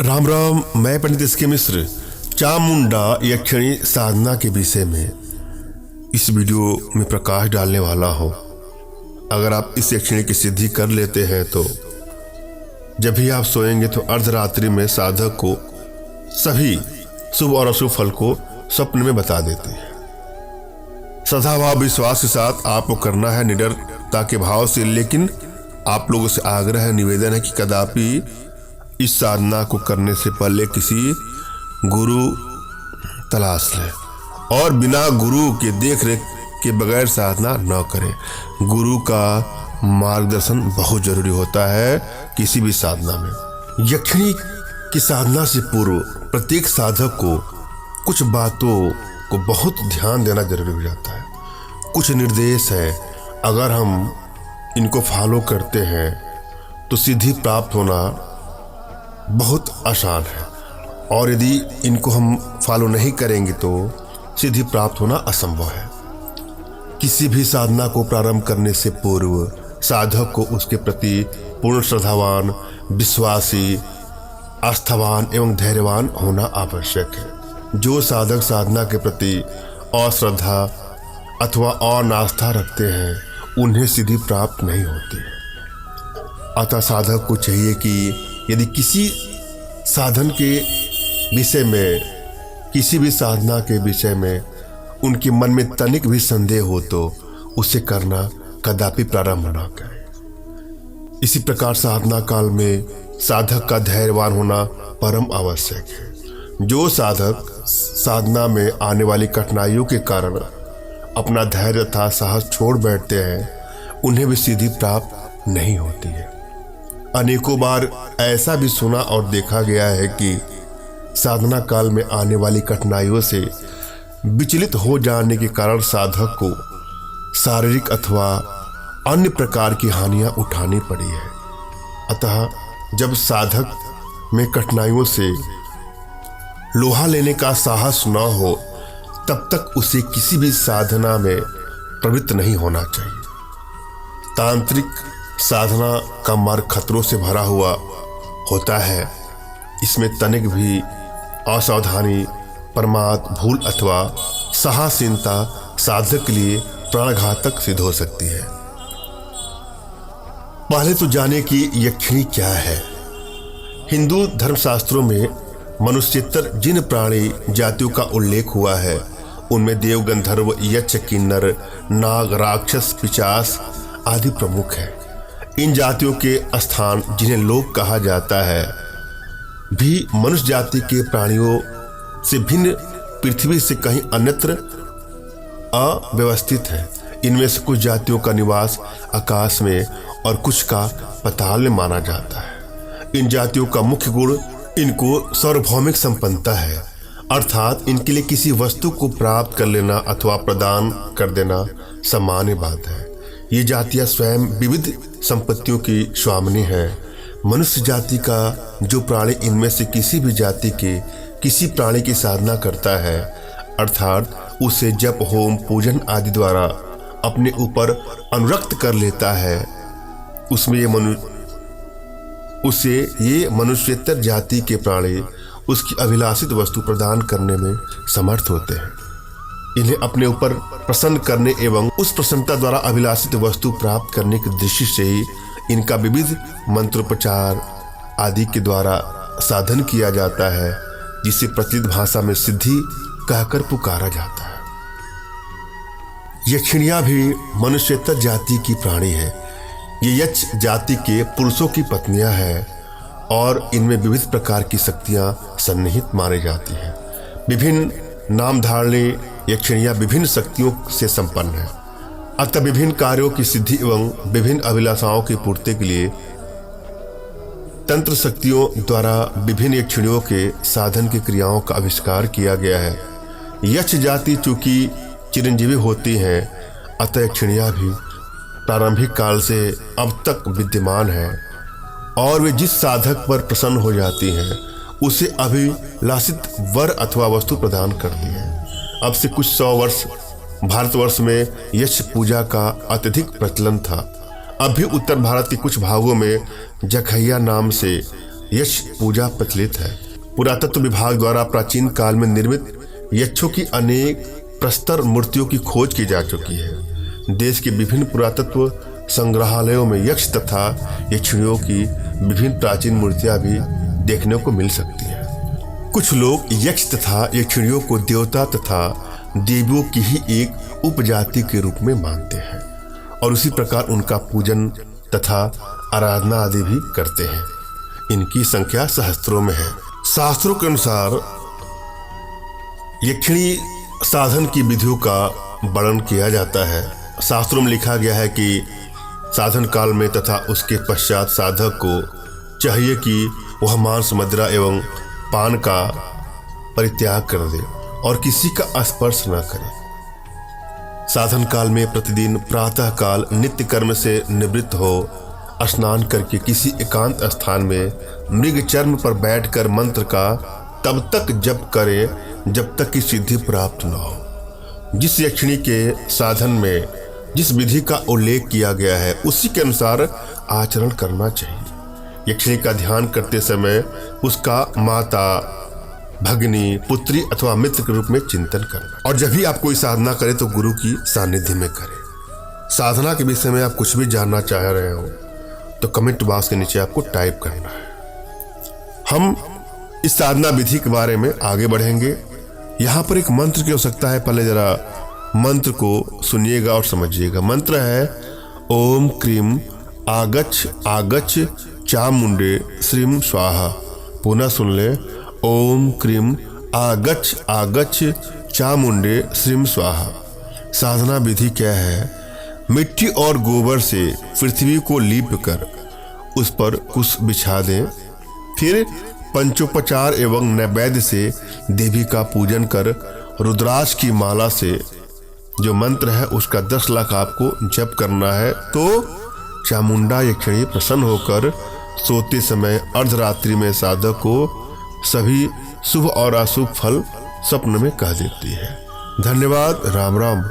राम राम। मैं पंडित एस.के. मिश्र चामुंडा यक्षिणी साधना के विषय में इस वीडियो में प्रकाश डालने वाला हूँ। अगर आप इस यक्षिणी की सिद्धि कर लेते हैं तो जब भी आप सोएंगे तो अर्धरात्रि में साधक को सभी शुभ और अशुभ फल को स्वप्न में बता देती है। श्रद्धाभाव विश्वास के साथ आपको करना है निडरता के भाव से, लेकिन आप लोगों से आग्रह है, निवेदन है कि कदापि इस साधना को करने से पहले किसी गुरु तलाश लें और बिना गुरु के देखरेख के बगैर साधना न करें। गुरु का मार्गदर्शन बहुत जरूरी होता है किसी भी साधना में। यक्षिणी की साधना से पूर्व प्रत्येक साधक को कुछ बातों को बहुत ध्यान देना जरूरी हो जाता है। कुछ निर्देश है, अगर हम इनको फॉलो करते हैं तो सिद्धि प्राप्त होना बहुत आसान है, और यदि इनको हम फॉलो नहीं करेंगे तो सिद्धि प्राप्त होना असंभव है। किसी भी साधना को प्रारंभ करने से पूर्व साधक को उसके प्रति पूर्ण श्रद्धावान, विश्वासी, आस्थावान एवं धैर्यवान होना आवश्यक है। जो साधक साधना के प्रति अश्रद्धा अथवा अनास्था रखते हैं उन्हें सिद्धि प्राप्त नहीं होती है। अतः साधक को चाहिए कि यदि किसी साधन के विषय में, किसी भी साधना के विषय में उनके मन में तनिक भी संदेह हो तो उसे करना कदापि प्रारंभ न करें। इसी प्रकार साधना काल में साधक का धैर्यवान होना परम आवश्यक है। जो साधक साधना में आने वाली कठिनाइयों के कारण अपना धैर्य तथा साहस छोड़ बैठते हैं उन्हें भी सिद्धि प्राप्त नहीं होती है। अनेकों बार ऐसा भी सुना और देखा गया है कि साधना काल में आने वाली कठिनाइयों से विचलित हो जाने के कारण साधक को शारीरिक अथवा अन्य प्रकार की हानियां उठानी पड़ी है। अतः जब साधक में कठिनाइयों से लोहा लेने का साहस न हो तब तक उसे किसी भी साधना में प्रवृत्त नहीं होना चाहिए। तांत्रिक साधना का मार्ग खतरों से भरा हुआ होता है। इसमें तनिक भी असावधानी, प्रमाद, भूल अथवा साहसीनता साधक के लिए प्राणघातक सिद्ध हो सकती है। पहले तो जाने कि यक्षिणी क्या है। हिंदू धर्मशास्त्रों में मनुष्येतर जिन प्राणी जातियों का उल्लेख हुआ है उनमें देव, गंधर्व, यक्ष, किन्नर, नाग, राक्षस, पिशाच आदि प्रमुख है। इन जातियों के स्थान जिन्हें लोक कहा जाता है भी मनुष्य जाति के प्राणियों से भिन्न पृथ्वी से कहीं अन्यत्र अव्यवस्थित है। इनमें से कुछ जातियों का निवास आकाश में और कुछ का पाताल में माना जाता है। इन जातियों का मुख्य गुण इनको सार्वभौमिक संपन्नता है, अर्थात इनके लिए किसी वस्तु को प्राप्त कर लेना अथवा प्रदान कर देना सामान्य बात है। ये जातियां स्वयं विविध संपत्तियों की स्वामिनी है। मनुष्य जाति का जो प्राणी इनमें से किसी भी जाति के किसी प्राणी की साधना करता है, अर्थात उसे जप, होम, पूजन आदि द्वारा अपने ऊपर अनुरक्त कर लेता है, उसे ये मनुष्येतर जाति के प्राणी उसकी अभिलाषित वस्तु प्रदान करने में समर्थ होते हैं। इन्हें अपने ऊपर प्रसन्न करने एवं उस प्रसन्नता द्वारा अभिलाषित वस्तु प्राप्त करने की दृष्टि से ही इनका विविध मंत्रोपचार आदि के द्वारा साधन किया जाता है, जिसे प्रचलित भाषा में सिद्धि कहकर पुकारा जाता है। यक्षिणियां भी मनुष्येतर जाति की प्राणी है। ये यक्ष जाति के पुरुषों की पत्नियां हैं और इनमें विविध प्रकार की शक्तियां सन्निहित मानी जाती हैं। विभिन्न नाम धारणी यक्षिणियां विभिन्न शक्तियों से संपन्न है। अतः विभिन्न कार्यों की सिद्धि एवं विभिन्न अभिलाषाओं की पूर्ति के लिए तंत्र शक्तियों द्वारा विभिन्न यक्षिणियों के साधन की क्रियाओं का आविष्कार किया गया है। यक्ष जाति चूंकि चिरंजीवी होती है, अतः यक्षिणियां भी प्रारंभिक काल से अब तक विद्यमान है और वे जिस साधक पर प्रसन्न हो जाती हैं उसे अभिलाषित वर अथवा वस्तु प्रदान करती है। अब से कुछ 100 वर्ष भारतवर्ष में यक्ष पूजा का अत्यधिक प्रचलन था। अब भी उत्तर भारत के कुछ भागों में जखैया नाम से यक्ष पूजा प्रचलित है। पुरातत्व विभाग द्वारा प्राचीन काल में निर्मित यक्षों की अनेक प्रस्तर मूर्तियों की खोज की जा चुकी है। देश के विभिन्न पुरातत्व संग्रहालयों में यक्ष तथा यक्षिणियों की विभिन्न प्राचीन मूर्तियां भी देखने को मिल सकती हैं। कुछ लोग यक्ष तथा यक्षिणियों को देवता तथा देवियों की ही एक उपजाति के रूप में मानते हैं और उसी प्रकार उनका पूजन तथा आराधना आदि भी करते हैं। इनकी संख्या सहस्त्रों में है। शास्त्रों के अनुसार यक्षिणी साधन की विधियों का वर्णन किया जाता है। शास्त्रों में लिखा गया है कि साधन काल में तथा उसके पश्चात साधक को चाहिए कि वह मांस, मदिरा एवं पान का परित्याग कर दे और किसी का स्पर्श न करे। साधन काल में प्रतिदिन प्रातः काल नित्य कर्म से निवृत्त हो स्नान करके किसी एकांत स्थान में मृग चर्म पर बैठकर मंत्र का तब तक जप करे जब तक कि सिद्धि प्राप्त न हो। जिस यक्षिणी के साधन में जिस विधि का उल्लेख किया गया है उसी के अनुसार आचरण करना चाहिए। यक्षिणी का ध्यान करते समय उसका माता, भगिनी, पुत्री अथवा मित्र के रूप में चिंतन करना और जब भी आप कोई साधना करें तो गुरु की सानिध्य में करें। साधना के विषय में आप कुछ भी जानना चाह रहे हो तो कमेंट बॉक्स के नीचे आपको टाइप करना है। हम इस साधना विधि के बारे में आगे बढ़ेंगे। यहाँ पर एक मंत्र की आवश्यकता है। पहले जरा मंत्र को सुनिएगा और समझिएगा। मंत्र है ओम क्रीम आगच्छ आगच्छ चामुंडे श्रीम स्वाहा। पुनः सुन ले, ओम क्रीम आगच्छ आगच्छ चामुंडे श्रीम स्वाहा। साधना विधि क्या है? मिट्टी और गोबर से पृथ्वी को लीप कर उस पर कुश बिछा दें। फिर पंचोपचार एवं नैवेद्य से देवी का पूजन कर रुद्राक्ष की माला से जो मंत्र है उसका 10 लाख आपको जप करना है। तो चामुंडा यक्षिणी प्रसन्न होकर सोते समय अर्धरात्रि में साधक को सभी शुभ और अशुभ फल स्वप्न में कह देती है। धन्यवाद। राम राम।